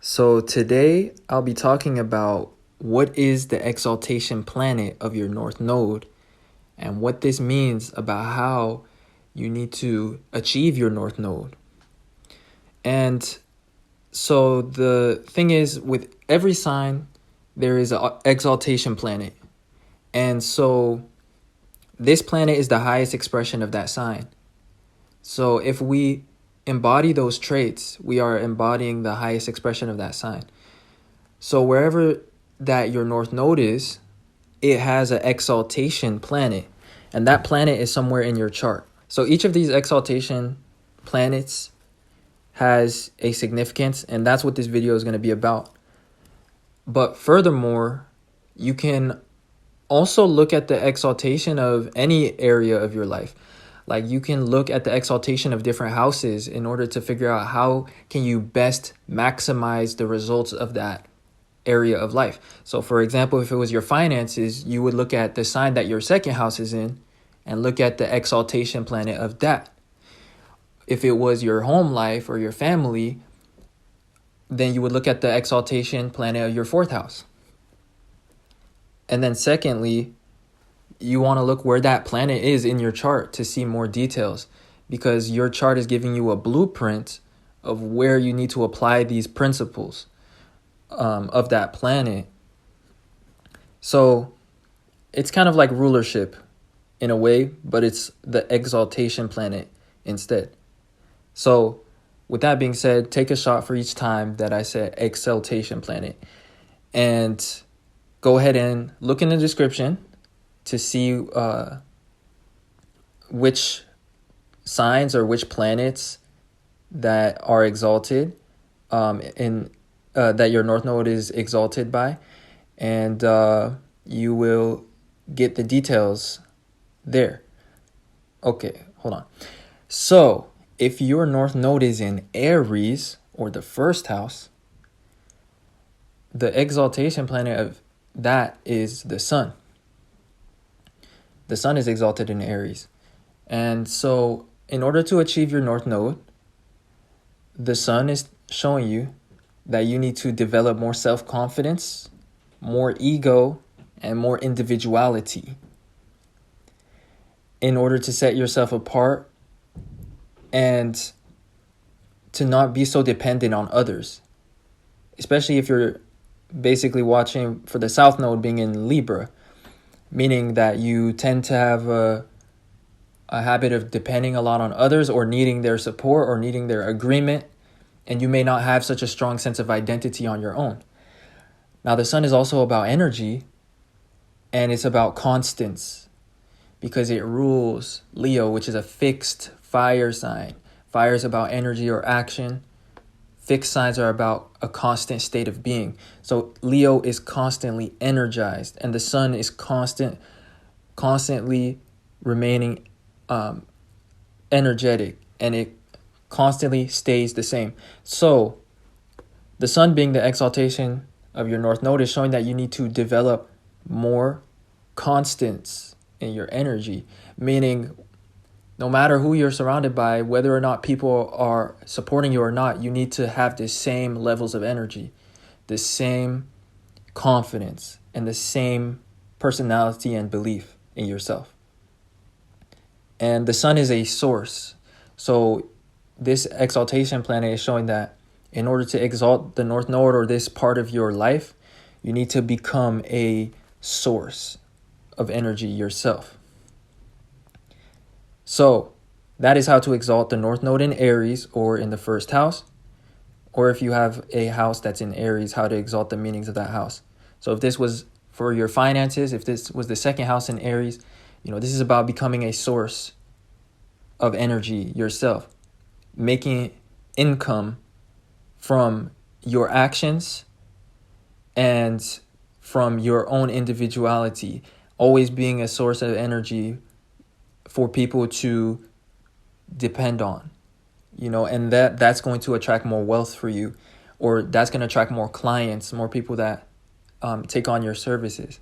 So today I'll be talking about what is the exaltation planet of your North Node and what this means about how you need to achieve your North Node. And so the thing is, with every sign, there is an exaltation planet. And so this planet is the highest expression of that sign. So if we embody those traits, we are embodying the highest expression of that sign. So wherever that your North Node is, it has an exaltation planet, and that planet is somewhere in your chart. So each of these exaltation planets has a significance, and that's what this video is going to be about. But furthermore, you can also look at the exaltation of any area of your life. Like you can look at the exaltation of different houses in order to figure out how can you best maximize the results of that area of life. So for example, if it was your finances, you would look at the sign that your second house is in and look at the exaltation planet of that. If it was your home life or your family, then you would look at the exaltation planet of your fourth house. And then secondly, you want to look where that planet is in your chart to see more details, because your chart is giving you a blueprint of where you need to apply these principles of that planet. So it's kind of like rulership in a way, but it's the exaltation planet instead. So with that being said, take a shot for each time that I said exaltation planet, and go ahead and look in the description to see which signs or which planets that are exalted that your North Node is exalted by, and you will get the details there. Okay, hold on. So if your North Node is in Aries, or the first house, the exaltation planet of that is the sun. The sun is exalted in Aries. And so in order to achieve your North Node, the sun is showing you that you need to develop more self-confidence, more ego, and more individuality in order to set yourself apart and to not be so dependent on others, especially if you're basically watching for the South Node being in Libra, meaning that you tend to have a habit of depending a lot on others or needing their support or needing their agreement, and you may not have such a strong sense of identity on your own. Now, the sun is also about energy, and it's about constants because it rules Leo, which is a fixed fire sign. Fire is about energy or action. Fixed signs are about a constant state of being. So Leo is constantly energized, and the sun is constantly remaining energetic, and it constantly stays the same. So the sun being the exaltation of your North Node is showing that you need to develop more constants in your energy, meaning no matter who you're surrounded by, whether or not people are supporting you or not, you need to have the same levels of energy, the same confidence, and the same personality and belief in yourself. And the sun is a source. So this exaltation planet is showing that in order to exalt the North Node or this part of your life, you need to become a source of energy yourself. So that is how to exalt the North Node in Aries or in the first house. Or if you have a house that's in Aries, how to exalt the meanings of that house. So if this was for your finances, if this was the second house in Aries, this is about becoming a source of energy yourself, making income from your actions and from your own individuality, always being a source of energy for people to depend on, and that's going to attract more wealth for you, or that's going to attract more clients, more people that take on your services.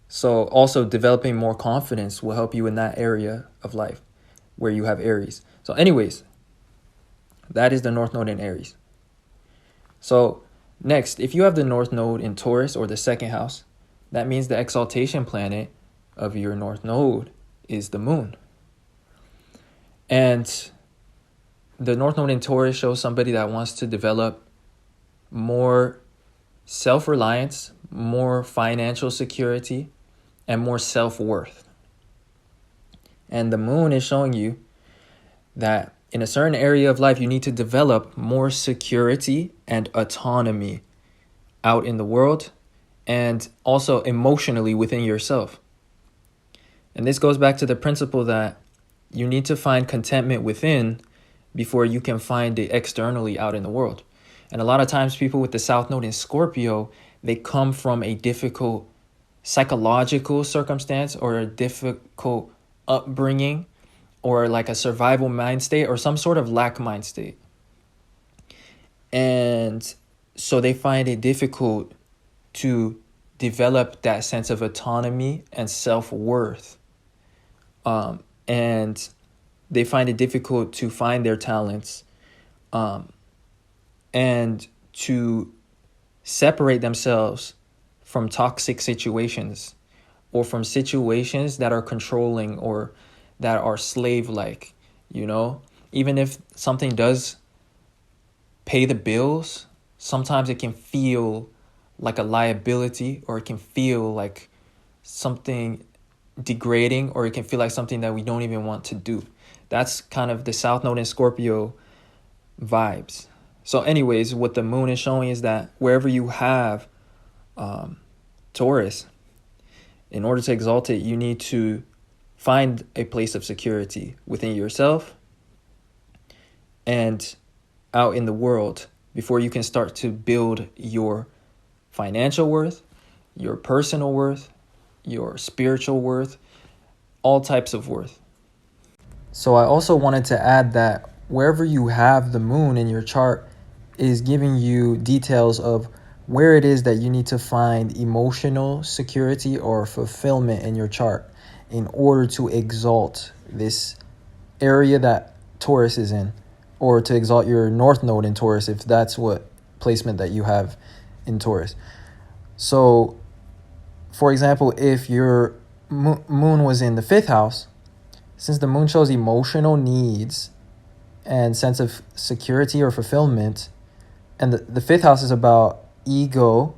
So also developing more confidence will help you in that area of life where you have Aries. So anyways, that is the North Node in Aries. So next, if you have the North Node in Taurus or the second house, that means the exaltation planet of your North Node is the moon. And the North Node in Taurus shows somebody that wants to develop more self-reliance, more financial security, and more self-worth. And the moon is showing you that in a certain area of life, you need to develop more security and autonomy out in the world and also emotionally within yourself. And this goes back to the principle that you need to find contentment within before you can find it externally out in the world. And a lot of times people with the South Node in Scorpio, they come from a difficult psychological circumstance or a difficult upbringing or like a survival mind state or some sort of lack mind state. And so they find it difficult to develop that sense of autonomy and self-worth. And they find it difficult to find their talents and to separate themselves from toxic situations or from situations that are controlling or that are slave-like, you know? Even if something does pay the bills, sometimes it can feel like a liability, or it can feel like something degrading, or it can feel like something that we don't even want to do. That's kind of the South Node in Scorpio vibes. So anyways, what the moon is showing is that wherever you have Taurus, in order to exalt it, you need to find a place of security within yourself and out in the world before you can start to build your financial worth, your personal worth, your spiritual worth, all types of worth. So I also wanted to add that wherever you have the moon in your chart is giving you details of where it is that you need to find emotional security or fulfillment in your chart in order to exalt this area that Taurus is in, or to exalt your North Node in Taurus if that's what placement that you have in Taurus. So, for example, if your moon was in the 5th house, since the moon shows emotional needs and sense of security or fulfillment, and the 5th house is about ego,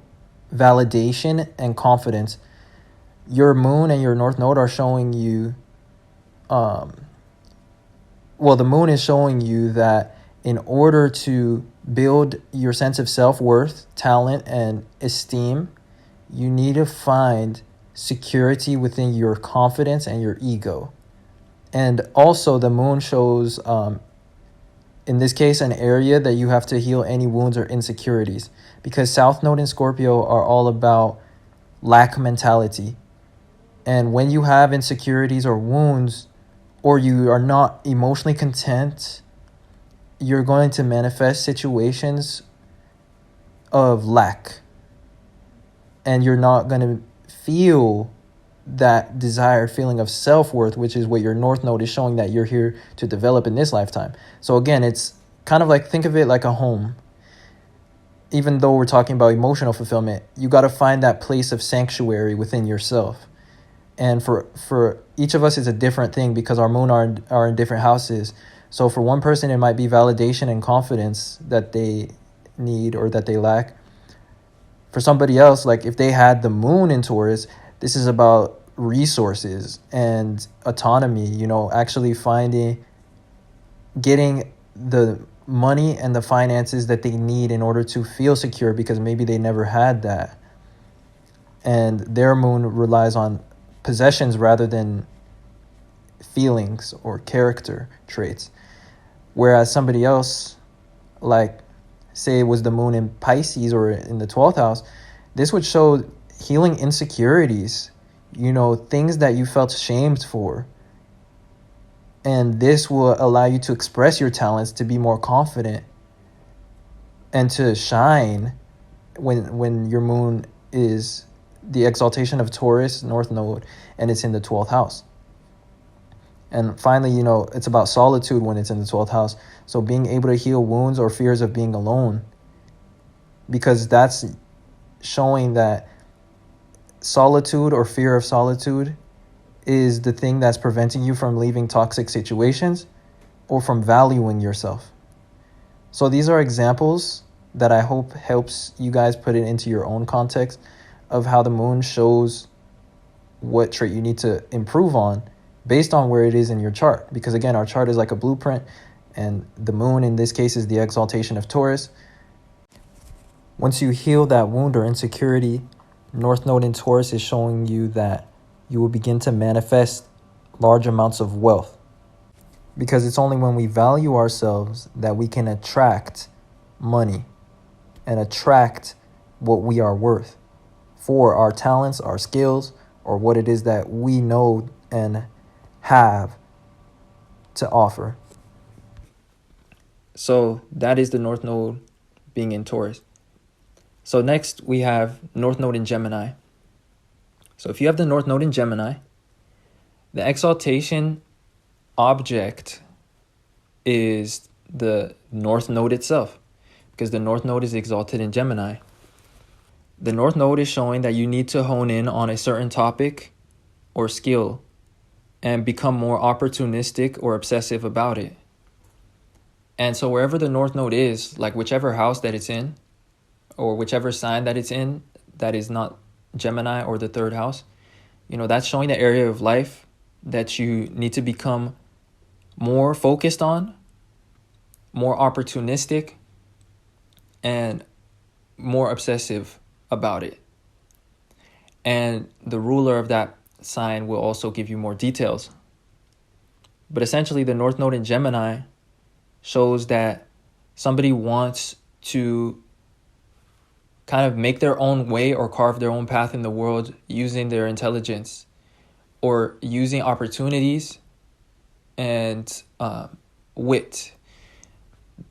validation, and confidence, your moon and your North Node are showing you, the moon is showing you that in order to build your sense of self-worth, talent, and esteem, you need to find security within your confidence and your ego. And also the moon shows, in this case, an area that you have to heal any wounds or insecurities, because South Node and Scorpio are all about lack mentality. And when you have insecurities or wounds, or you are not emotionally content, you're going to manifest situations of lack. And you're not going to feel that desired feeling of self-worth, which is what your North Node is showing that you're here to develop in this lifetime. So again, it's kind of like, think of it like a home. Even though we're talking about emotional fulfillment, you got to find that place of sanctuary within yourself. And for each of us, it's a different thing because our moon are in different houses. So for one person, it might be validation and confidence that they need or that they lack. For somebody else, like if they had the moon in Taurus, this is about resources and autonomy, actually getting the money and the finances that they need in order to feel secure, because maybe they never had that. And their moon relies on possessions rather than feelings or character traits. Whereas somebody else, like say it was the moon in Pisces or in the 12th house, this would show healing insecurities, things that you felt shamed for. And this will allow you to express your talents, to be more confident, and to shine when your moon is the exaltation of Taurus, North Node, and it's in the 12th house. And finally, it's about solitude when it's in the 12th house. So being able to heal wounds or fears of being alone because that's showing that solitude or fear of solitude is the thing that's preventing you from leaving toxic situations or from valuing yourself. So these are examples that I hope helps you guys put it into your own context of how the moon shows what trait you need to improve on based on where it is in your chart. Because again, our chart is like a blueprint, and the moon in this case is the exaltation of Taurus. Once you heal that wound or insecurity, North Node in Taurus is showing you that you will begin to manifest large amounts of wealth. Because it's only when we value ourselves that we can attract money and attract what we are worth for our talents, our skills, or what it is that we know and have to offer. So that is the North Node being in Taurus. So next we have North Node in Gemini. So if you have the North Node in Gemini, the exaltation object is the North Node itself, because the North Node is exalted in Gemini. The North Node is showing that you need to hone in on a certain topic or skill and become more opportunistic or obsessive about it. And so wherever the North Node is, like whichever house that it's in, or whichever sign that it's in, that is not Gemini or the third house, that's showing the area of life that you need to become more focused on, more opportunistic, and more obsessive about it. And the ruler of that sign will also give you more details. But essentially, the North Node in Gemini shows that somebody wants to kind of make their own way or carve their own path in the world using their intelligence or using opportunities and wit.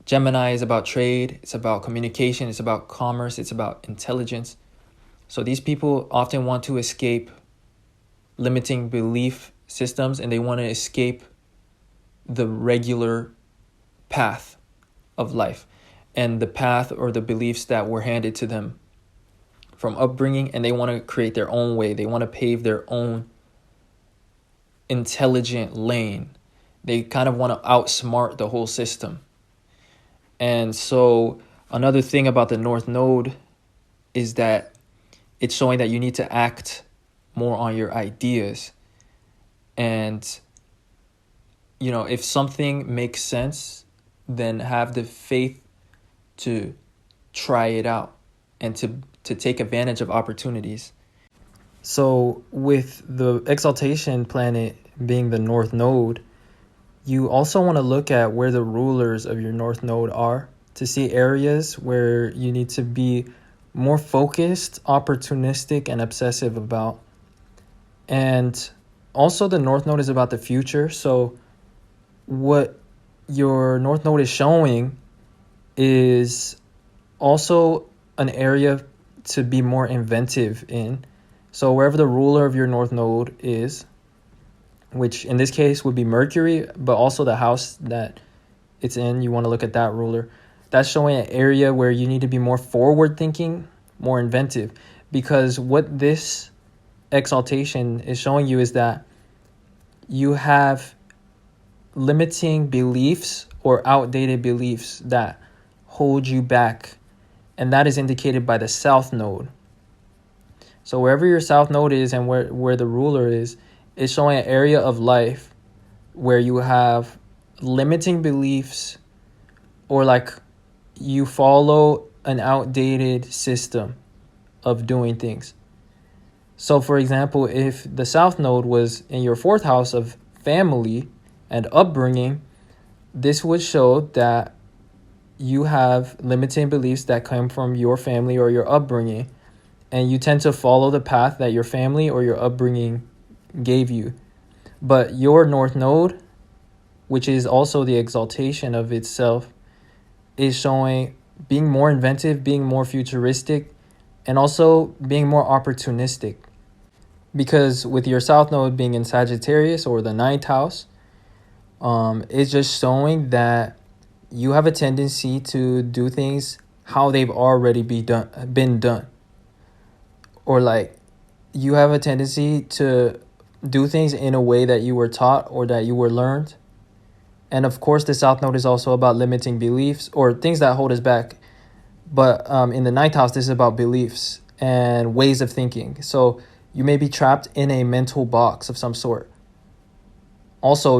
Gemini is about trade, it's about communication, it's about commerce, it's about intelligence. So these people often want to escape limiting belief systems, and they want to escape the regular path of life and the path or the beliefs that were handed to them from upbringing, and they want to create their own way. They want to pave their own intelligent lane. They kind of want to outsmart the whole system. And so another thing about the North Node is that it's showing that you need to act more on your ideas. And, if something makes sense, then have the faith to try it out and to take advantage of opportunities. So with the exaltation planet being the North Node, you also want to look at where the rulers of your North Node are to see areas where you need to be more focused, opportunistic, and obsessive about. And also the North Node is about the future. So what your North Node is showing is also an area to be more inventive in. So wherever the ruler of your North Node is, which in this case would be Mercury, but also the house that it's in, you want to look at that ruler. That's showing an area where you need to be more forward thinking, more inventive, because what this exaltation is showing you is that you have limiting beliefs or outdated beliefs that hold you back, and that is indicated by the South Node. So wherever your South Node is and where the ruler is, it's showing an area of life where you have limiting beliefs, or like you follow an outdated system of doing things. So for example, if the South Node was in your fourth house of family and upbringing, this would show that you have limiting beliefs that come from your family or your upbringing, and you tend to follow the path that your family or your upbringing gave you. But your North Node, which is also the exaltation of itself, is showing being more inventive, being more futuristic, and also being more opportunistic. Because with your South Node being in Sagittarius or the ninth house, it's just showing that you have a tendency to do things how they've already been done. Or like you have a tendency to do things in a way that you were taught or that you were learned. And of course, the South Node is also about limiting beliefs or things that hold us back. But in the ninth house, this is about beliefs and ways of thinking. So you may be trapped in a mental box of some sort. Also,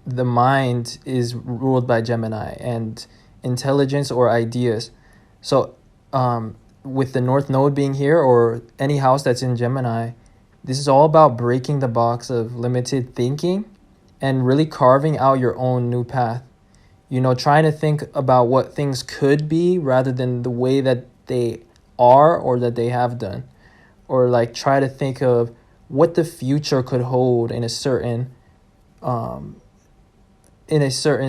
the mind is ruled by Gemini and intelligence or ideas. So with the North Node being here or any house that's in Gemini, this is all about breaking the box of limited thinking and really carving out your own new path. Trying to think about what things could be rather than the way that they are or that they have done. Or like try to think of what the future could hold in a certain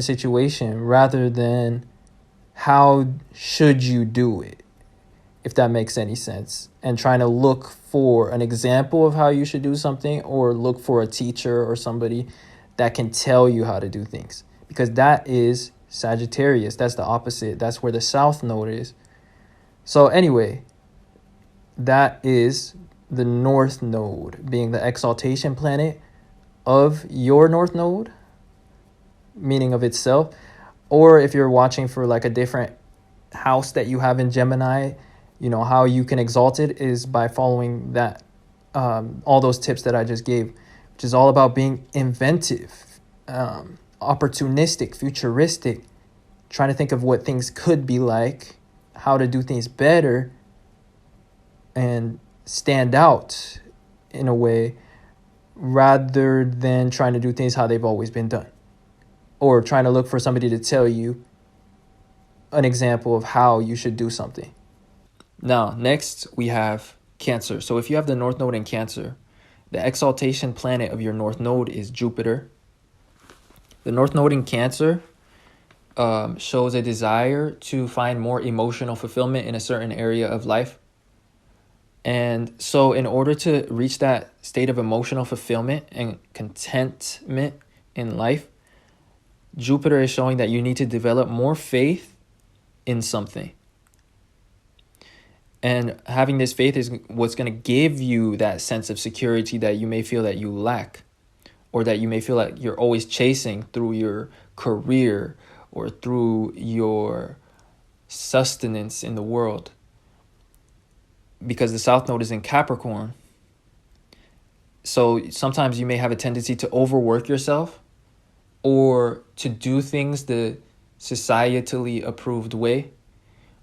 situation rather than how should you do it, if that makes any sense. And trying to look for an example of how you should do something or look for a teacher or somebody that can tell you how to do things. Because that is Sagittarius. That's the opposite. That's where the South Node is. So anyway, that is the North Node being the exaltation planet of your North Node, meaning of itself. Or if you're watching for like a different house that you have in Gemini, how you can exalt it is by following that, all those tips that I just gave, which is all about being inventive, opportunistic, futuristic, trying to think of what things could be like, how to do things better, and stand out in a way rather than trying to do things how they've always been done. Or trying to look for somebody to tell you an example of how you should do something. Now, next we have Cancer. So if you have the North Node in Cancer, the exaltation planet of your North Node is Jupiter. The North Node in Cancer shows a desire to find more emotional fulfillment in a certain area of life. And so in order to reach that state of emotional fulfillment and contentment in life, Jupiter is showing that you need to develop more faith in something. And having this faith is what's going to give you that sense of security that you may feel that you lack, or that you may feel like you're always chasing through your career or through your sustenance in the world. Because the South Node is in Capricorn. So sometimes you may have a tendency to overwork yourself or to do things the societally approved way,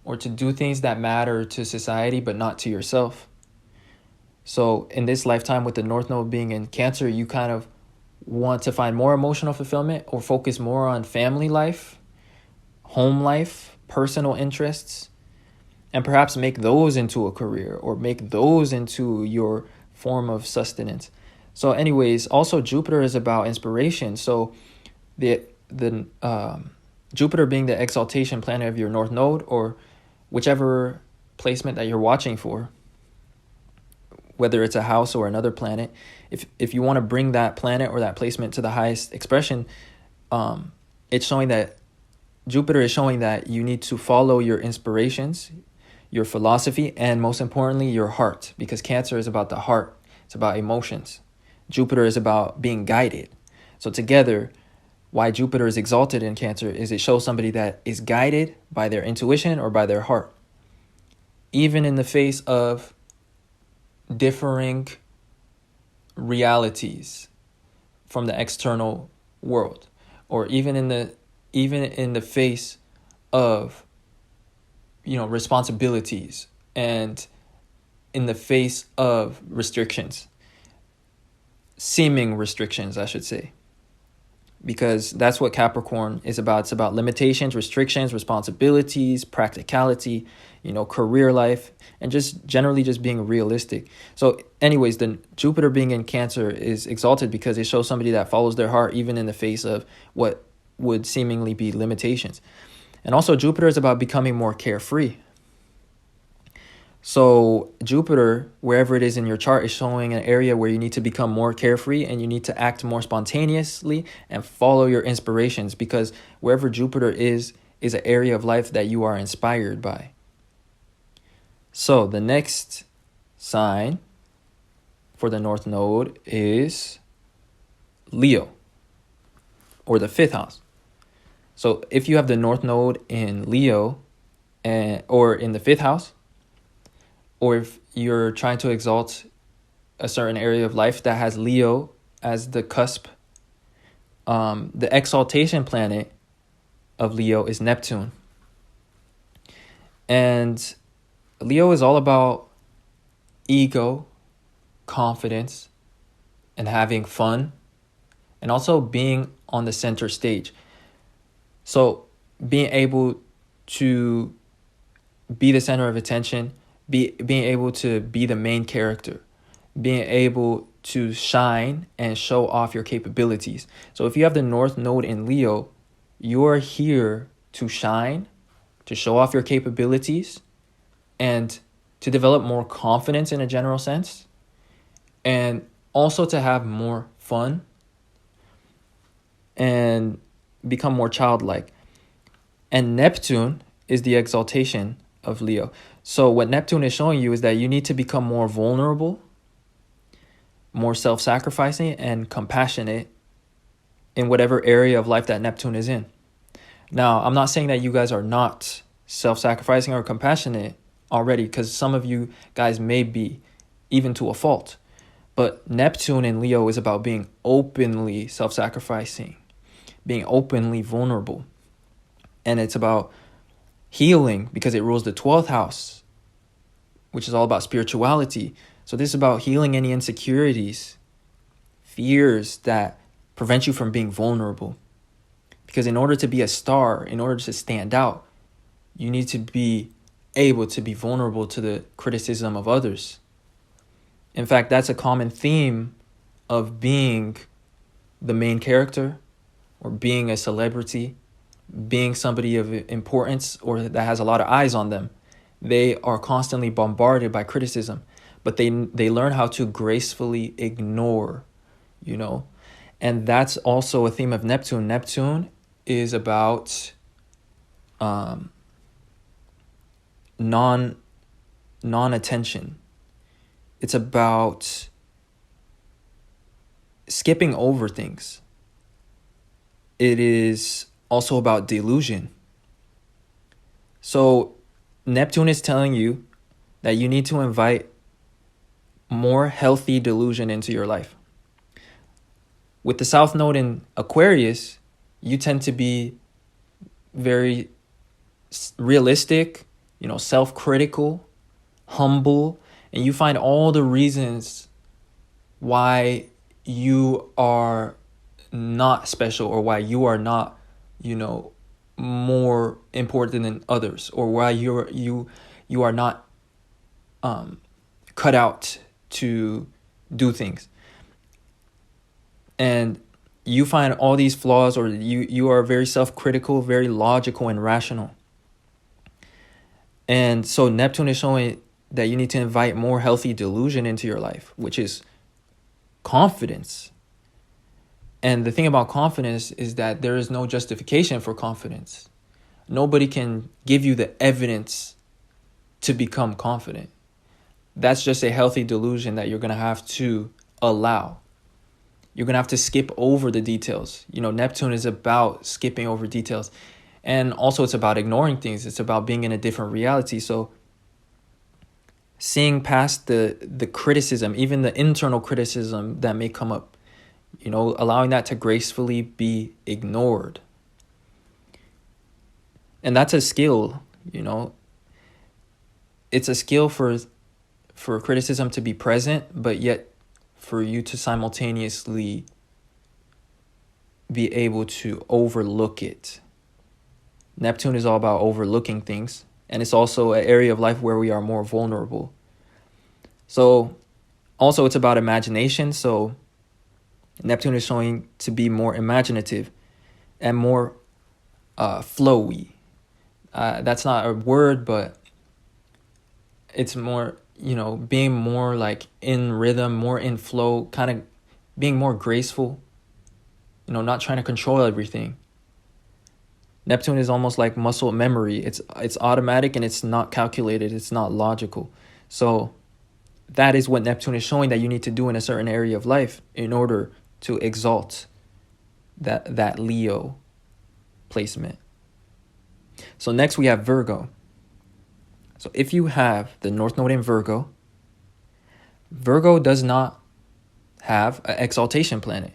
or to do things that matter to society but not to yourself. So in this lifetime with the North Node being in Cancer, you kind of want to find more emotional fulfillment or focus more on family life, home life, personal interests, and perhaps make those into a career or make those into your form of sustenance. So anyways, also Jupiter is about inspiration. So the Jupiter being the exaltation planet of your North Node, or whichever placement that you're watching for, whether it's a house or another planet, if you want to bring that planet or that placement to the highest expression, it's showing that Jupiter is showing that you need to follow your inspirations, your philosophy, and most importantly, your heart, because Cancer is about the heart. It's about emotions. Jupiter is about being guided. So together, why Jupiter is exalted in Cancer is it shows somebody that is guided by their intuition or by their heart, even in the face of differing realities from the external world, or even in the face of responsibilities, and in the face of restrictions, seeming restrictions, I should say. Because that's what Capricorn is about. It's about limitations, restrictions, responsibilities, practicality, career life, and just generally just being realistic. So anyways, the Jupiter being in Cancer is exalted because it shows somebody that follows their heart even in the face of what would seemingly be limitations. And also Jupiter is about becoming more carefree. So Jupiter, wherever it is in your chart, is showing an area where you need to become more carefree and you need to act more spontaneously and follow your inspirations, because wherever Jupiter is is an area of life that you are inspired by. So the next sign for the North Node is Leo, or the 5th house. So if you have the North Node in Leo or in the 5th house, or if you're trying to exalt a certain area of life that has Leo as the cusp, the exaltation planet of Leo is Neptune. And Leo is all about ego, confidence, and having fun, and also being on the center stage. So being able to be the center of attention, being able to be the main character, being able to shine and show off your capabilities. So if you have the North Node in Leo, you're here to shine, to show off your capabilities, and to develop more confidence in a general sense, and also to have more fun and become more childlike. And Neptune is the exaltation of Leo. So what Neptune is showing you is that you need to become more vulnerable, more self-sacrificing, and compassionate in whatever area of life that Neptune is in. Now, I'm not saying that you guys are not self-sacrificing or compassionate already, because some of you guys may be, even to a fault. But Neptune in Leo is about being openly self-sacrificing, being openly vulnerable. And it's about healing because it rules the 12th house, which is all about spirituality. So this is about healing any insecurities, fears that prevent you from being vulnerable. Because in order to be a star, in order to stand out, you need to be able to be vulnerable to the criticism of others. In fact, that's a common theme of being the main character, or being a celebrity, being somebody of importance or that has a lot of eyes on them. They are constantly bombarded by criticism, but they learn how to gracefully ignore, and that's also a theme of Neptune. Neptune is about non-attention. It's about skipping over things. It is also about delusion. So Neptune is telling you that you need to invite more healthy delusion into your life. With the South Node in Aquarius, you tend to be very realistic, self-critical, humble, and you find all the reasons why you are not special, or why you are not, more important than others, or why you are not cut out to do things. And you find all these flaws, or you are very self-critical, very logical and rational. And so Neptune is showing that you need to invite more healthy delusion into your life, which is confidence. And the thing about confidence is that there is no justification for confidence. Nobody can give you the evidence to become confident. That's just a healthy delusion that you're going to have to allow. You're going to have to skip over the details. Neptune is about skipping over details. And also it's about ignoring things. It's about being in a different reality. So seeing past the criticism, even the internal criticism that may come up, allowing that to gracefully be ignored. And that's a skill, It's a skill for criticism to be present, but yet for you to simultaneously be able to overlook it. Neptune is all about overlooking things, and it's also an area of life where we are more vulnerable. So also it's about imagination. So Neptune is showing to be more imaginative and more flowy. That's not a word, but it's more, being more like in rhythm, more in flow, kind of being more graceful, not trying to control everything. Neptune is almost like muscle memory. It's automatic and it's not calculated. It's not logical. So that is what Neptune is showing that you need to do in a certain area of life in order to exalt that Leo placement. So next we have Virgo. So if you have the North Node in Virgo, Virgo does not have an exaltation planet,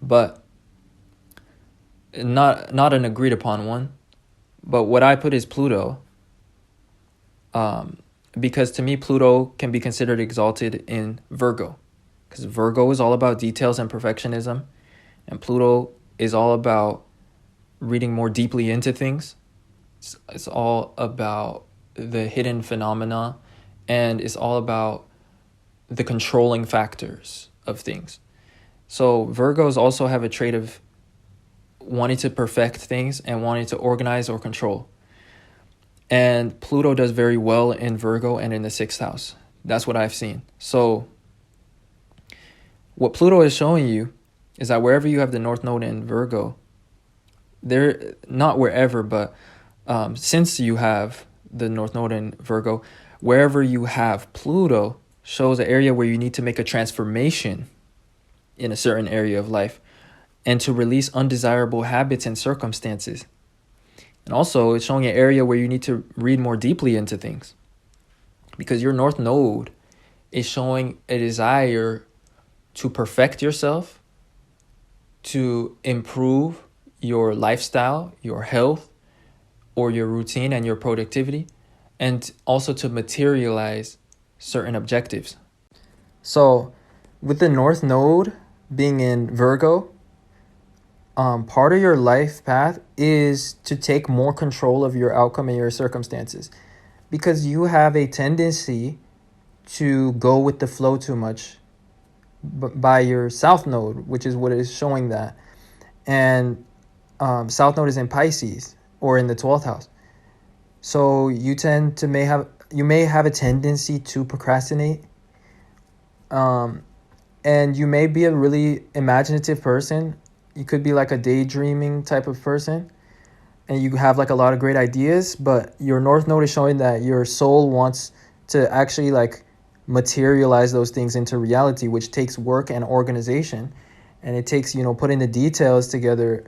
but not an agreed upon one. But what I put is Pluto, because to me Pluto can be considered exalted in Virgo, because Virgo is all about details and perfectionism, and Pluto is all about reading more deeply into things. It's all about the hidden phenomena, and it's all about the controlling factors of things. So Virgos also have a trait of wanting to perfect things and wanting to organize or control. And Pluto does very well in Virgo and in the 6th house. That's what I've seen. So what Pluto is showing you is that wherever you have the North Node in Virgo, there, not wherever, but since you have the North Node in Virgo, wherever you have Pluto shows an area where you need to make a transformation in a certain area of life and to release undesirable habits and circumstances. And also, it's showing an area where you need to read more deeply into things, because your North Node is showing a desire to perfect yourself, to improve your lifestyle, your health, or your routine and your productivity, and also to materialize certain objectives. So with the North Node being in Virgo, part of your life path is to take more control of your outcome and your circumstances, because you have a tendency to go with the flow too much by your South Node, which is what is showing that. And South Node is in Pisces or in the 12th house. So you may have a tendency to procrastinate. And you may be a really imaginative person. You could be like a daydreaming type of person, and you have like a lot of great ideas, but your North Node is showing that your soul wants to actually like materialize those things into reality, which takes work and organization. And it takes, putting the details together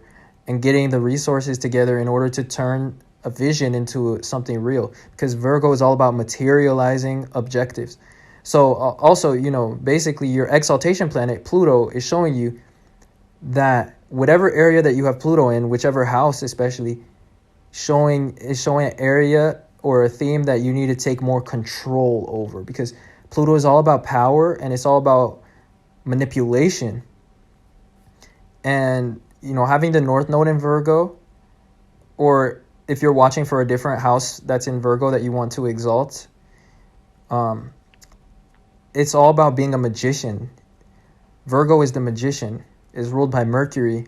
and getting the resources together in order to turn a vision into something real, because Virgo is all about materializing objectives. So also, basically your exaltation planet, Pluto, is showing you that whatever area that you have Pluto in, whichever house especially, is showing an area or a theme that you need to take more control over, because Pluto is all about power and it's all about manipulation. And, having the North Node in Virgo, or if you're watching for a different house that's in Virgo that you want to exalt, it's all about being a magician. Virgo is the magician, is ruled by Mercury.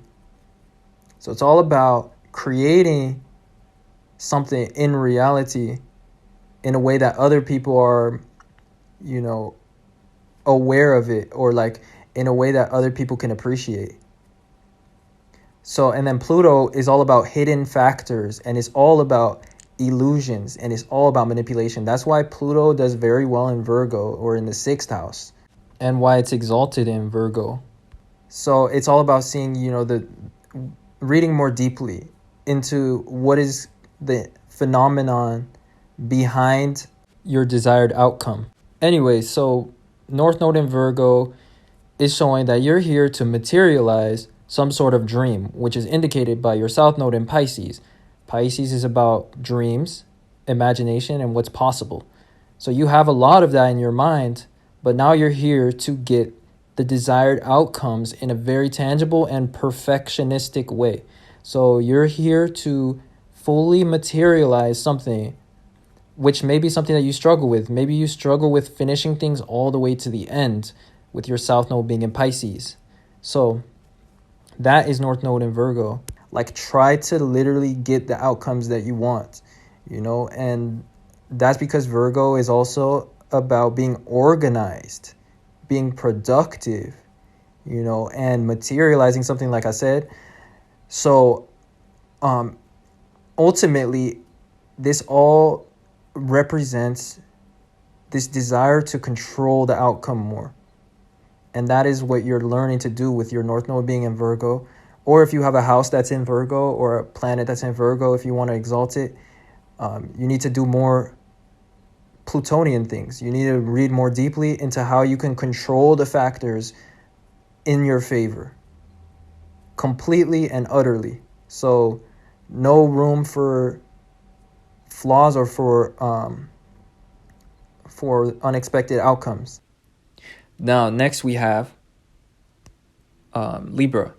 So it's all about creating something in reality in a way that other people are, aware of it, or like in a way that other people can appreciate. So, and then Pluto is all about hidden factors, and it's all about illusions, and it's all about manipulation. That's why Pluto does very well in Virgo or in the 6th house, and why it's exalted in Virgo. So it's all about seeing, the reading more deeply into what is the phenomenon behind your desired outcome. Anyway, so North Node in Virgo is showing that you're here to materialize some sort of dream, which is indicated by your South Node in Pisces. Pisces is about dreams, imagination, and what's possible. So you have a lot of that in your mind, but now you're here to get the desired outcomes in a very tangible and perfectionistic way. So you're here to fully materialize something, which may be something that you struggle with. Maybe you struggle with finishing things all the way to the end, with your South Node being in Pisces. So that is North Node in Virgo. Like, try to literally get the outcomes that you want, and that's because Virgo is also about being organized, being productive, and materializing something, like I said. So ultimately, this all represents this desire to control the outcome more. And that is what you're learning to do with your North Node being in Virgo. Or if you have a house that's in Virgo or a planet that's in Virgo, if you want to exalt it, you need to do more Plutonian things. You need to read more deeply into how you can control the factors in your favor completely and utterly. So no room for flaws or for unexpected outcomes. Now, next we have Libra.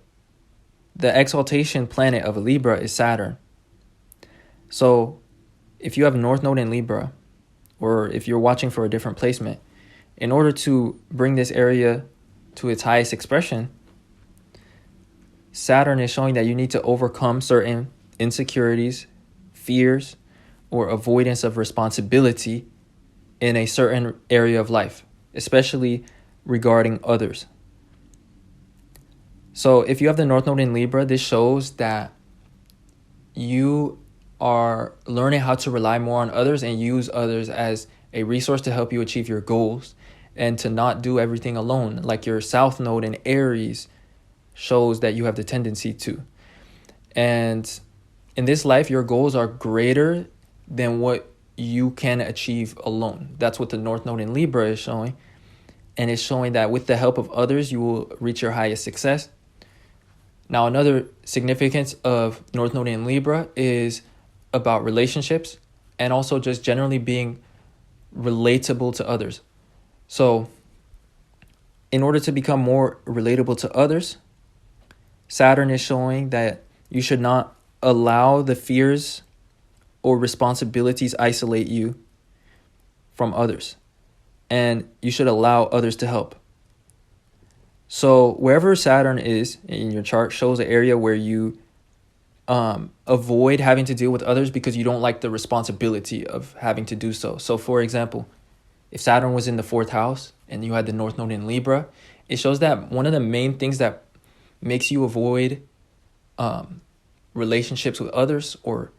The exaltation planet of a Libra is Saturn. So if you have a North Node in Libra, or if you're watching for a different placement, in order to bring this area to its highest expression, Saturn is showing that you need to overcome certain insecurities, fears, or avoidance of responsibility in a certain area of life, especially regarding others. So if you have the North Node in Libra, this shows that you are learning how to rely more on others and use others as a resource to help you achieve your goals, and to not do everything alone, like your South Node in Aries shows that you have the tendency to. And in this life, your goals are greater than what you can achieve alone. That's what the North Node in Libra is showing. And it's showing that with the help of others, you will reach your highest success. Now, another significance of North Node in Libra is about relationships and also just generally being relatable to others. So in order to become more relatable to others, Saturn is showing that you should not allow the fears or responsibilities isolate you from others, and you should allow others to help. So wherever Saturn is in your chart shows an area where you avoid having to deal with others because you don't like the responsibility of having to do so. So for example, if Saturn was in the 4th house and you had the North Node in Libra, it shows that one of the main things that makes you avoid relationships with others or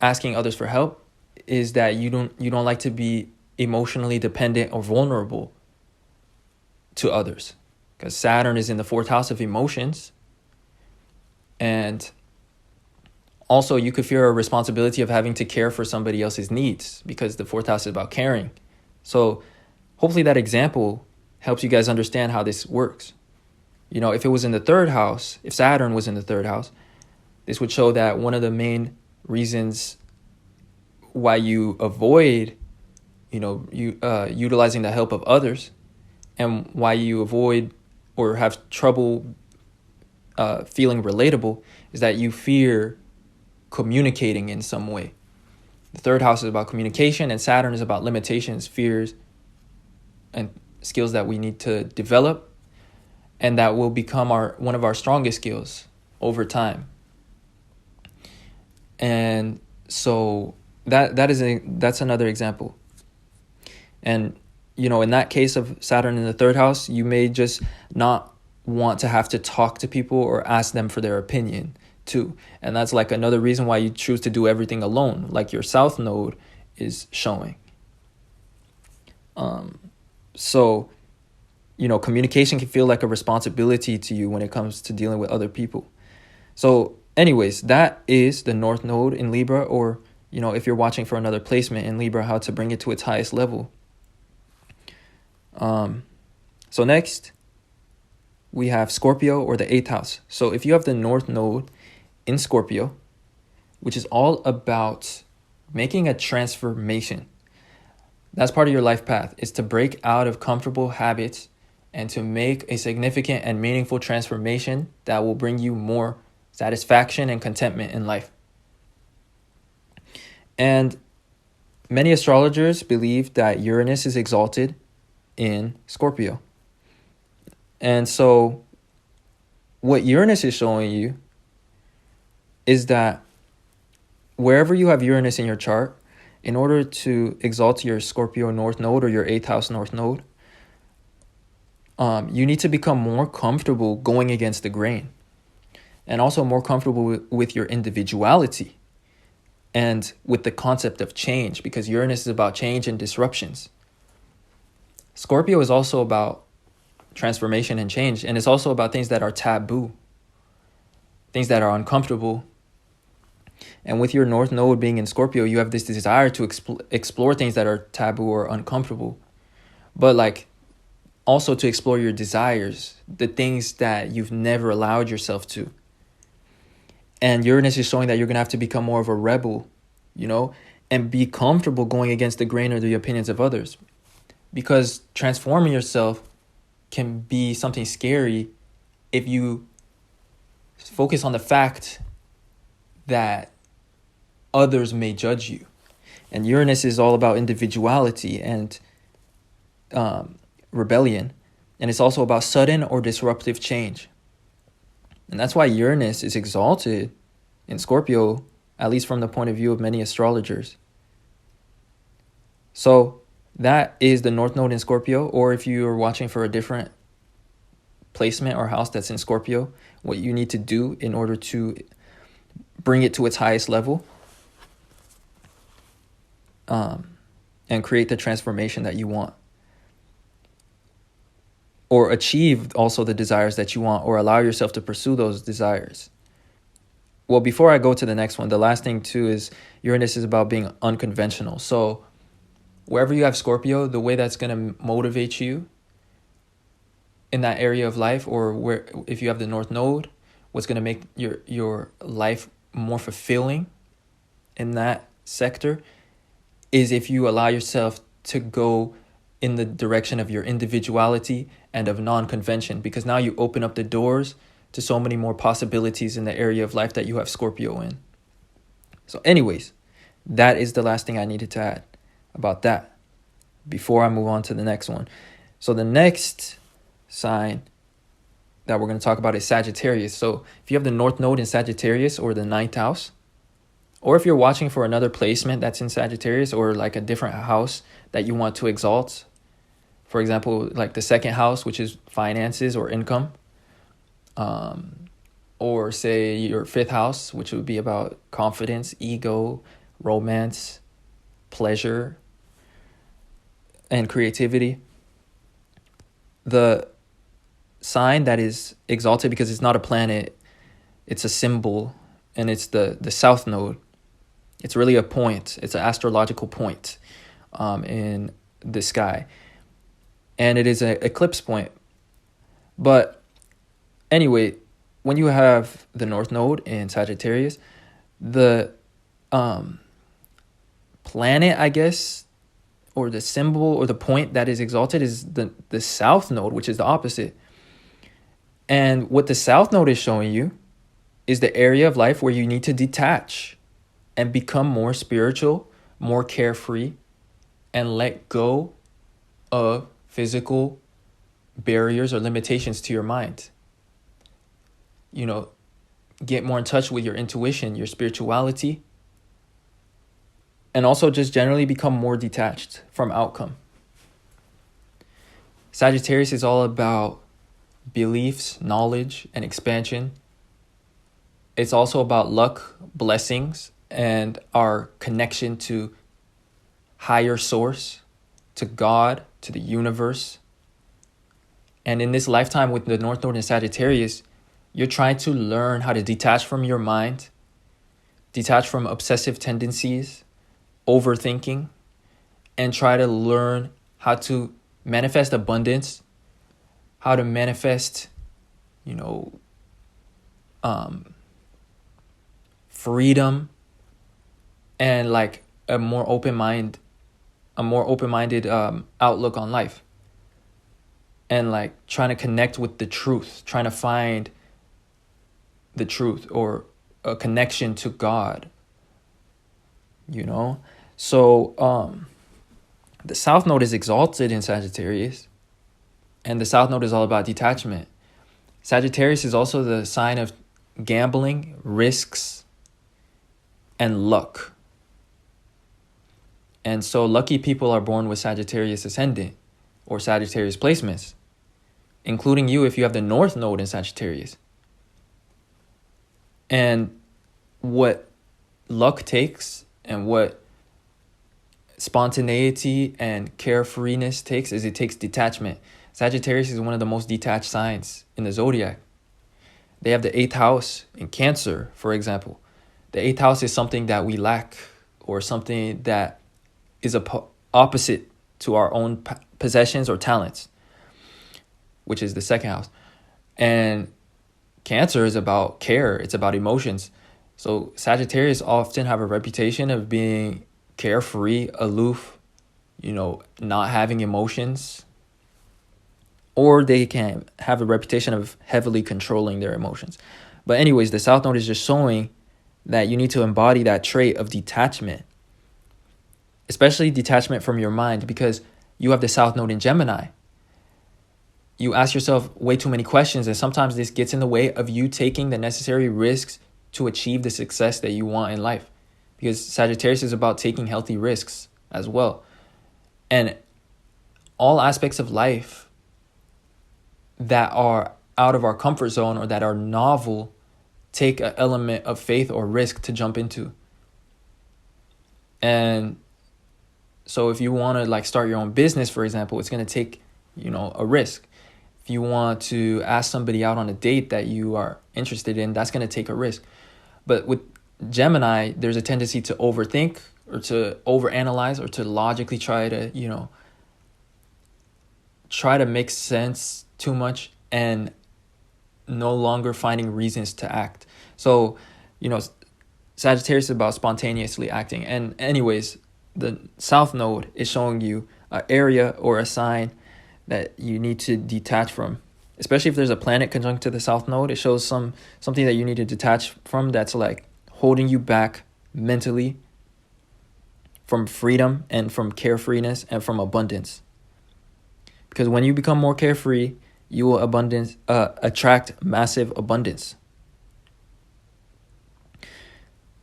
asking others for help is that you don't like to be emotionally dependent or vulnerable to others, because Saturn is in the 4th house of emotions. And also you could fear a responsibility of having to care for somebody else's needs, because the 4th house is about caring. So hopefully that example helps you guys understand how this works. You know, if it was in the 3rd house, if Saturn was in the 3rd house, this would show that one of the main reasons why you avoid, utilizing the help of others, and why you avoid or have trouble feeling relatable, is that you fear communicating in some way. The 3rd house is about communication, and Saturn is about limitations, fears, and skills that we need to develop, and that will become one of our strongest skills over time. And so that's another example. And in that case of Saturn in the 3rd house, you may just not want to have to talk to people or ask them for their opinion too. And that's like another reason why you choose to do everything alone, like your South Node is showing. So communication can feel like a responsibility to you when it comes to dealing with other people. So anyways, that is the North Node in Libra, or if you're watching for another placement in Libra, how to bring it to its highest level. So next we have Scorpio, or the 8th house. So if you have the North Node in Scorpio, which is all about making a transformation, that's part of your life path, is to break out of comfortable habits and to make a significant and meaningful transformation that will bring you more satisfaction and contentment in life. And many astrologers believe that Uranus is exalted in Scorpio. And so what Uranus is showing you is that wherever you have Uranus in your chart, in order to exalt your Scorpio North Node or your 8th house North Node, you need to become more comfortable going against the grain. and also more comfortable with your individuality and with the concept of change, because Uranus is about change and disruptions. Scorpio is also about transformation and change, and it's also about things that are taboo, things that are uncomfortable. And with your North Node being in Scorpio, you have this desire to explore things that are taboo or uncomfortable, but like also to explore your desires, the things that you've never allowed yourself to. And Uranus is showing that you're going to have to become more of a rebel, you know, and be comfortable going against the grain or the opinions of others. Because transforming yourself can be something scary if you focus on the fact that others may judge you. And Uranus is all about individuality and rebellion. And it's also about sudden or disruptive change. And that's why Uranus is exalted in Scorpio, at least from the point of view of many astrologers. So that is the North Node in Scorpio. Or if you are watching for a different placement or house that's in Scorpio, what you need to do in order to bring it to its highest level and create the transformation that you want, or achieve also the desires that you want, or allow yourself to pursue those desires. Well, before I go to the next one, the last thing too is Uranus is about being unconventional. So wherever you have Scorpio, the way that's going to motivate you in that area of life, or where if you have the North Node, what's going to make your life more fulfilling in that sector is if you allow yourself to go in the direction of your individuality and of non-convention, because now you open up the doors to so many more possibilities in the area of life that you have Scorpio in. So anyways, that is the last thing I needed to add about that before I move on to the next one. So the next sign that we're going to talk about is Sagittarius. So if you have the North Node in Sagittarius or the 9th house, or if you're watching for another placement that's in Sagittarius or like a different house that you want to exalt, for example, like the 2nd house, which is finances or income, or say your 5th house, which would be about confidence, ego, romance, pleasure, and creativity. The sign that is exalted, because it's not a planet, it's a symbol, and it's the South Node. It's really a point. It's an astrological point in the sky. And it is an eclipse point. But anyway, when you have the North Node in Sagittarius, the planet, I guess, or the symbol or the point that is exalted is the South Node, which is the opposite. And what the South Node is showing you is the area of life where you need to detach and become more spiritual, more carefree, and let go of physical barriers or limitations to your mind. You know, get more in touch with your intuition, your spirituality, and also just generally become more detached from outcome. Sagittarius is all about beliefs, knowledge, and expansion. It's also about luck, blessings, and our connection to higher source, to God, to the universe. And in this lifetime with the North Node in Sagittarius, you're trying to learn how to detach from your mind, detach from obsessive tendencies, overthinking, and try to learn how to manifest abundance, how to manifest, freedom, and like a more open-minded outlook on life. And like trying to connect with the truth, trying to find the truth or a connection to God, So the South Node is exalted in Sagittarius, and the South Node is all about detachment. Sagittarius is also the sign of gambling, risks, and luck. And so lucky people are born with Sagittarius ascendant or Sagittarius placements, including you if you have the North Node in Sagittarius. And what luck takes and what spontaneity and carefreeness takes is it takes detachment. Sagittarius is one of the most detached signs in the zodiac. They have the 8th house in Cancer, for example. The 8th house is something that we lack, or something that is opposite to our own possessions or talents, which is the 2nd house. And Cancer is about care. It's about emotions. So Sagittarius often have a reputation of being carefree, aloof, not having emotions. Or they can have a reputation of heavily controlling their emotions. But anyways, the South Node is just showing that you need to embody that trait of detachment, especially detachment from your mind, because you have the South Node in Gemini. You ask yourself way too many questions, and sometimes this gets in the way of you taking the necessary risks to achieve the success that you want in life, because Sagittarius is about taking healthy risks as well. And all aspects of life that are out of our comfort zone or that are novel take an element of faith or risk to jump into. And so if you want to start your own business, for example, it's going to take, a risk. If you want to ask somebody out on a date that you are interested in, that's going to take a risk. But with Gemini, there's a tendency to overthink or to overanalyze or to logically try to make sense too much and no longer finding reasons to act. So, Sagittarius is about spontaneously acting. And anyways, the South Node is showing you an area or a sign that you need to detach from. Especially if there's a planet conjunct to the South Node, it shows something that you need to detach from that's holding you back mentally from freedom and from carefreeness and from abundance. Because when you become more carefree, you will attract massive abundance.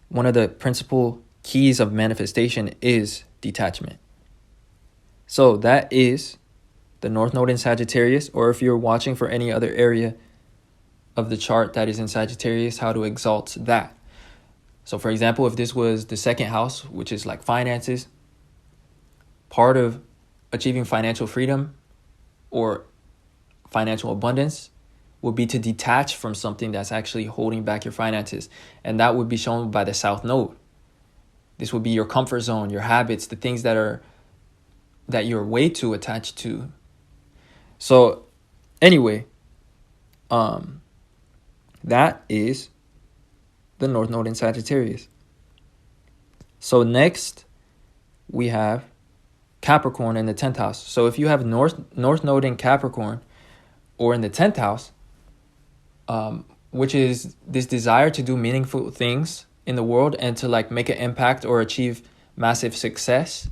One of the principal keys of manifestation is detachment. So that is the North Node in Sagittarius, or if you're watching for any other area of the chart that is in Sagittarius, how to exalt that. So for example, if this was the 2nd house, which is finances, part of achieving financial freedom or financial abundance would be to detach from something that's actually holding back your finances. And that would be shown by the South Node. This would be your comfort zone, your habits, the things that you're way too attached to. So anyway, that is the North Node in Sagittarius. So next we have Capricorn in the 10th house. So if you have North Node in Capricorn or in the 10th house, which is this desire to do meaningful things in the world and to make an impact or achieve massive success,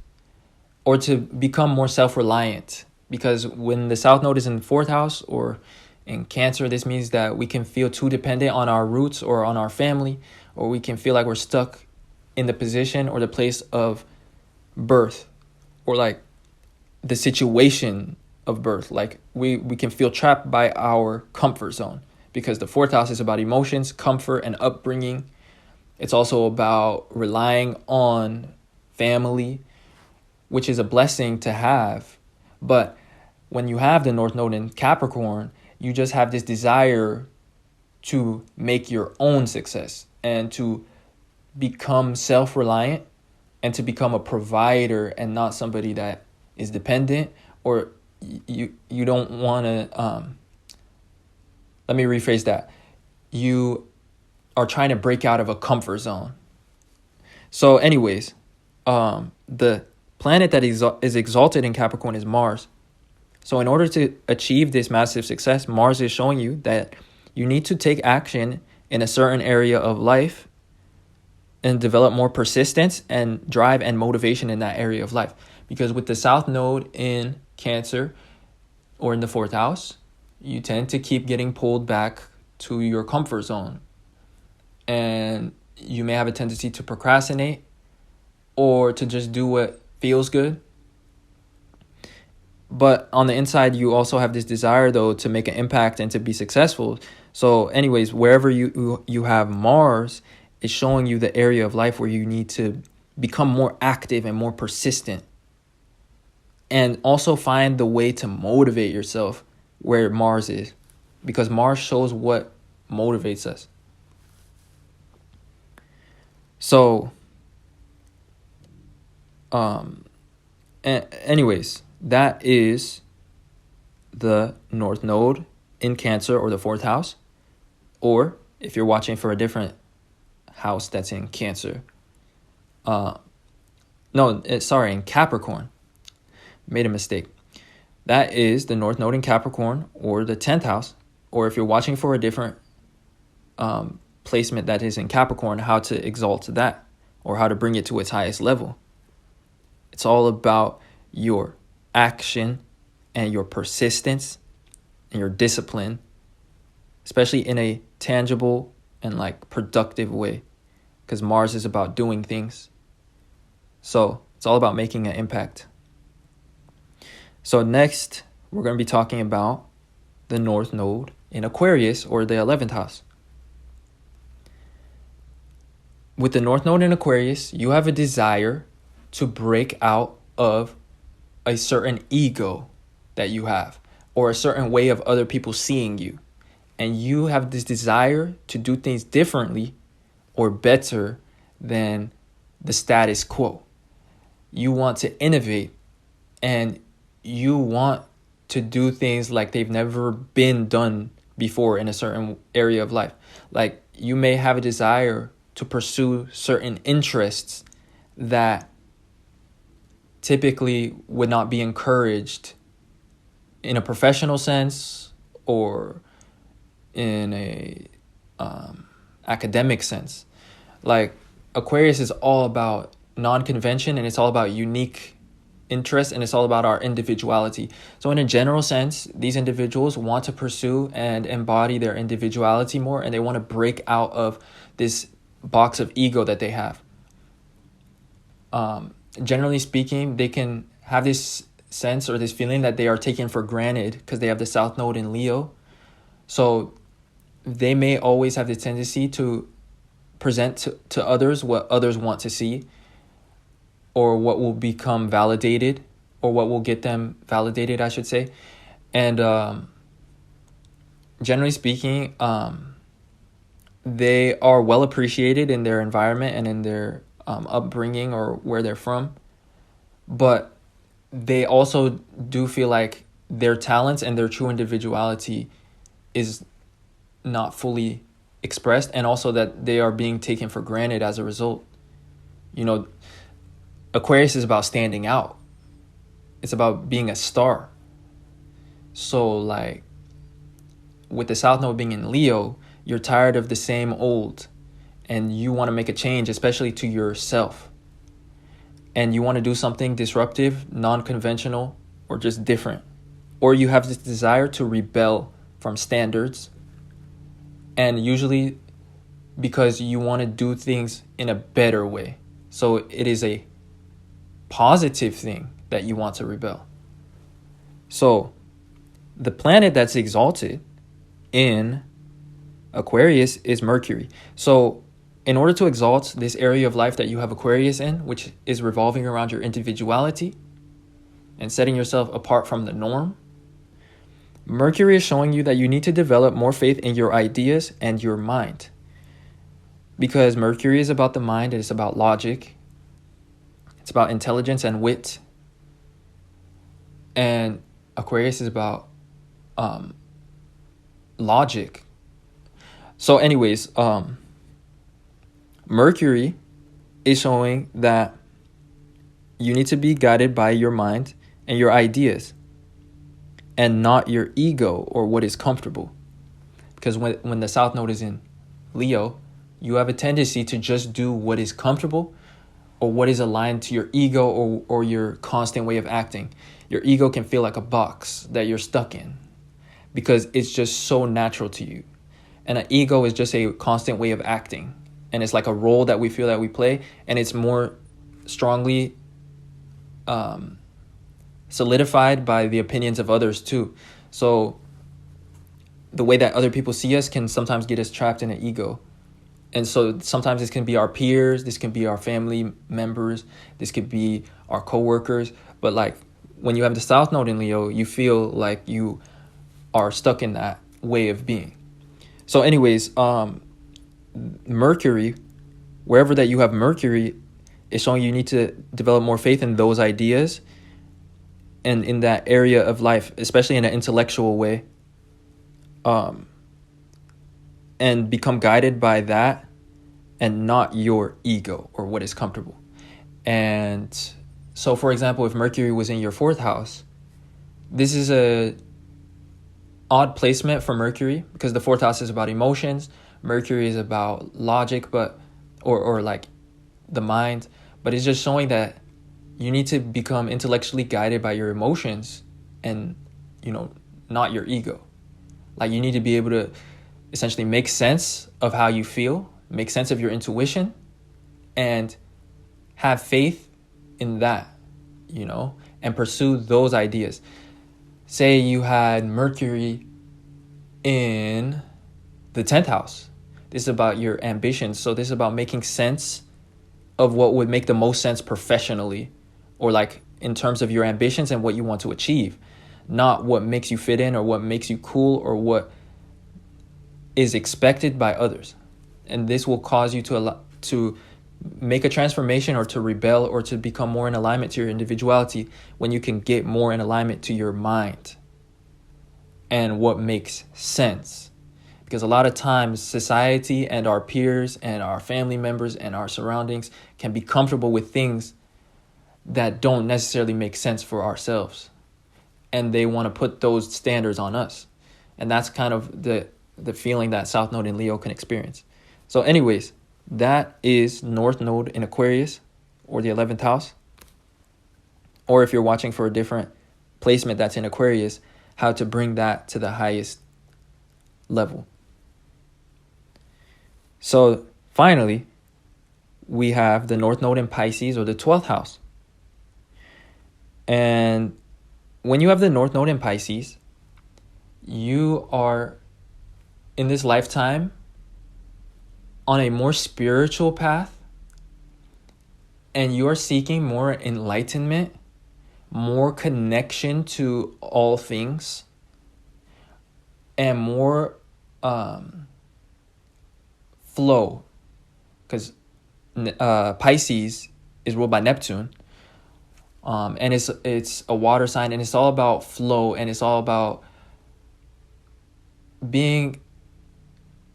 or to become more self-reliant. Because when the South Node is in the 4th house or in Cancer, this means that we can feel too dependent on our roots or on our family, or we can feel like we're stuck in the position or the place of birth, or the situation of birth. We can feel trapped by our comfort zone, because the 4th house is about emotions, comfort, and upbringing. It's also about relying on family, which is a blessing to have. But when you have the North Node in Capricorn, you just have this desire to make your own success and to become self-reliant and to become a provider and not somebody that is dependent, or you don't want to, let me rephrase that. You are trying to break out of a comfort zone. So anyways, the planet that is exalted in Capricorn is Mars. So in order to achieve this massive success, Mars is showing you that you need to take action in a certain area of life and develop more persistence and drive and motivation in that area of life. Because with the South Node in Cancer or in the 4th house, you tend to keep getting pulled back to your comfort zone. And you may have a tendency to procrastinate or to just do what feels good. But on the inside, you also have this desire, though, to make an impact and to be successful. So anyways, wherever you have Mars, it's showing you the area of life where you need to become more active and more persistent. And also find the way to motivate yourself where Mars is, because Mars shows what motivates us. So, anyways, that is the North Node in Cancer, or the 4th house. Or if you're watching for a different house that's in Cancer. In Capricorn. Made a mistake. That is the North Node in Capricorn, or the 10th house. Or if you're watching for a different placement that is in Capricorn, how to exalt that, or how to bring it to its highest level. It's all about your action and your persistence and your discipline, especially in a tangible and like productive way, because Mars is about doing things. So it's all about making an impact. So next, we're going to be talking about the North Node in Aquarius, or the 11th house. With the North Node in Aquarius, you have a desire to break out of a certain ego that you have, or a certain way of other people seeing you. And you have this desire to do things differently or better than the status quo. You want to innovate, and you want to do things like they've never been done before in a certain area of life. Like, you may have a desire to pursue certain interests that typically would not be encouraged in a professional sense, or in a academic sense. Like, Aquarius is all about non-convention, and it's all about unique interest, and it's all about our individuality. So in a general sense, these individuals want to pursue and embody their individuality more, and they want to break out of this box of ego that they have. Generally speaking, they can have this sense or this feeling that they are taken for granted because they have the South Node in Leo. So they may always have the tendency to present to others what others want to see, or what will become validated, or what will get them validated, I should say. And generally speaking, they are well appreciated in their environment and in their upbringing, or where they're from. But they also do feel like their talents and their true individuality is not fully expressed, and also that they are being taken for granted as a result. You know, Aquarius is about standing out. It's about being a star. So like, with the South Node being in Leo, you're tired of the same old, and you want to make a change, especially to yourself. And you want to do something disruptive, non-conventional, or just different. Or you have this desire to rebel from standards. And usually because you want to do things in a better way. So it is a positive thing that you want to rebel. So the planet that's exalted in Aquarius is Mercury. So in order to exalt this area of life that you have Aquarius in, which is revolving around your individuality and setting yourself apart from the norm, Mercury is showing you that you need to develop more faith in your ideas and your mind. Because Mercury is about the mind, and it's about logic. It's about intelligence and wit. And Aquarius is about logic. So anyways, Mercury is showing that you need to be guided by your mind and your ideas, and not your ego or what is comfortable. Because when the South Node is in Leo, you have a tendency to just do what is comfortable, or what is aligned to your ego, or your constant way of acting. Your ego can feel like a box that you're stuck in, because it's just so natural to you. And an ego is just a constant way of acting. And it's like a role that we feel that we play, and it's more strongly solidified by the opinions of others too. So the way that other people see us can sometimes get us trapped in an ego. And so sometimes this can be our peers, this can be our family members, this could be our coworkers. But like when you have the South Node in Leo, you feel like you are stuck in that way of being. So anyways, Mercury, wherever that you have Mercury, is showing you need to develop more faith in those ideas and in that area of life, especially in an intellectual way. And become guided by that and not your ego or what is comfortable. And so, for example, if Mercury was in your 4th house, this is a odd placement for Mercury because the 4th house is about emotions. Mercury is about logic, or like the mind. But it's just showing that you need to become intellectually guided by your emotions and, not your ego. Like you need to be able to essentially make sense of how you feel, make sense of your intuition, and have faith in that, and pursue those ideas. Say you had Mercury in the 10th house. This is about your ambitions. So this is about making sense of what would make the most sense professionally, or like in terms of your ambitions and what you want to achieve, not what makes you fit in or what makes you cool or what is expected by others. And this will cause you to make a transformation or to rebel or to become more in alignment to your individuality when you can get more in alignment to your mind and what makes sense. Because a lot of times society and our peers and our family members and our surroundings can be comfortable with things that don't necessarily make sense for ourselves. And they want to put those standards on us. And that's kind of the feeling that South Node in Leo can experience. So anyways, that is North Node in Aquarius, or the 11th house. Or if you're watching for a different placement that's in Aquarius, how to bring that to the highest level. So finally, we have the North Node in Pisces, or the 12th house. And when you have the North Node in Pisces, you are in this lifetime on a more spiritual path, and you are seeking more enlightenment, more connection to all things, and more flow, because Pisces is ruled by Neptune, and it's a water sign, and it's all about flow, and it's all about being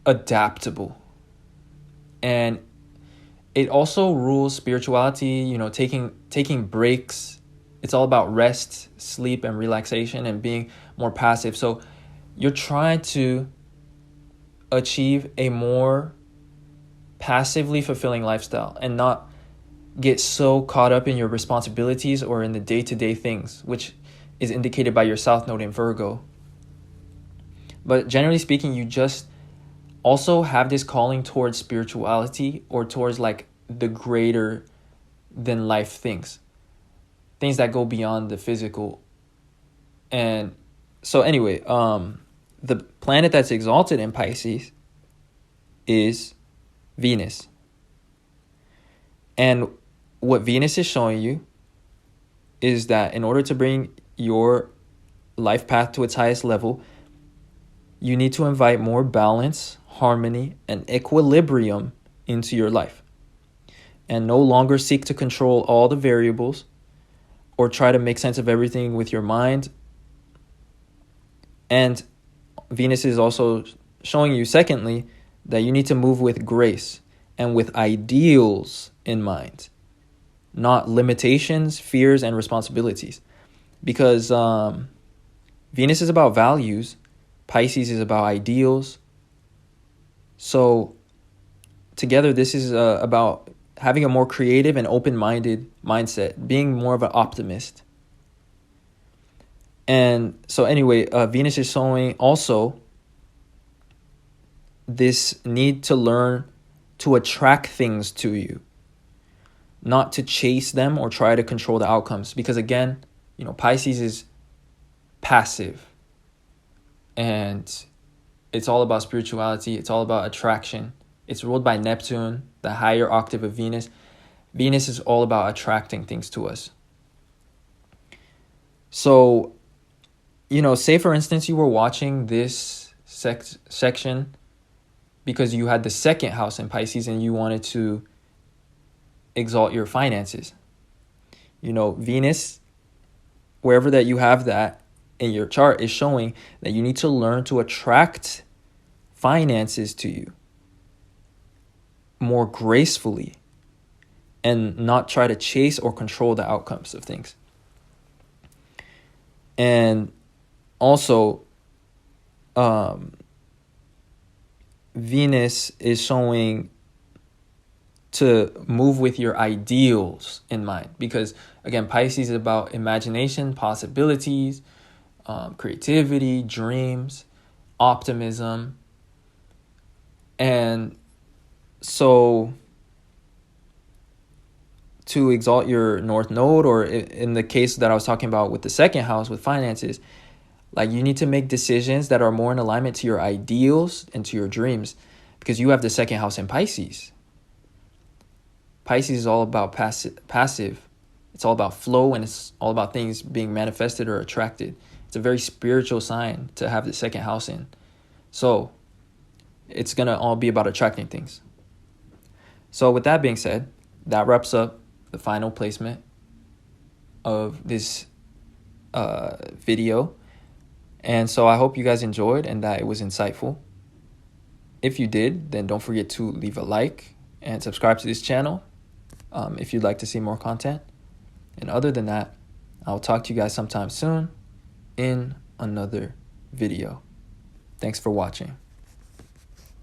adaptable. And it also rules spirituality, taking breaks. It's all about rest, sleep, and relaxation, and being more passive. So you're trying to achieve a more passively fulfilling lifestyle and not get so caught up in your responsibilities or in the day-to-day things, which is indicated by your South Node in Virgo. But generally speaking, you just also have this calling towards spirituality, or towards like the greater than life things that go beyond the physical. And so anyway, the planet that's exalted in Pisces is Venus. And what Venus is showing you is that in order to bring your life path to its highest level, you need to invite more balance, harmony, and equilibrium into your life, and no longer seek to control all the variables or try to make sense of everything with your mind. And Venus is also showing you, secondly, that you need to move with grace and with ideals in mind, not limitations, fears, and responsibilities. Because Venus is about values, Pisces is about ideals. So together, this is about having a more creative and open-minded mindset, being more of an optimist. And so anyway, Venus is showing also this need to learn to attract things to you, not to chase them or try to control the outcomes. Because again, Pisces is passive, and It's all about spirituality. It's all about attraction. It's ruled by Neptune, the higher octave of Venus. Venus is all about attracting things to us. So, say for instance, you were watching this section because you had the second house in Pisces and you wanted to exalt your finances. Venus, wherever that you have that in your chart, is showing that you need to learn to attract finances to you more gracefully and not try to chase or control the outcomes of things. And also, Venus is showing to move with your ideals in mind, because again, Pisces is about imagination, possibilities, creativity, dreams, optimism. And so to exalt your North Node, or in the case that I was talking about with the second house with finances, like you need to make decisions that are more in alignment to your ideals and to your dreams, because you have the second house in Pisces. Pisces is all about passive. It's all about flow, and it's all about things being manifested or attracted. It's a very spiritual sign to have the second house in. So it's going to all be about attracting things. So with that being said, that wraps up the final placement of this video. And so I hope you guys enjoyed and that it was insightful. If you did, then don't forget to leave a like and subscribe to this channel if you'd like to see more content. And other than that, I'll talk to you guys sometime soon in another video. Thanks for watching.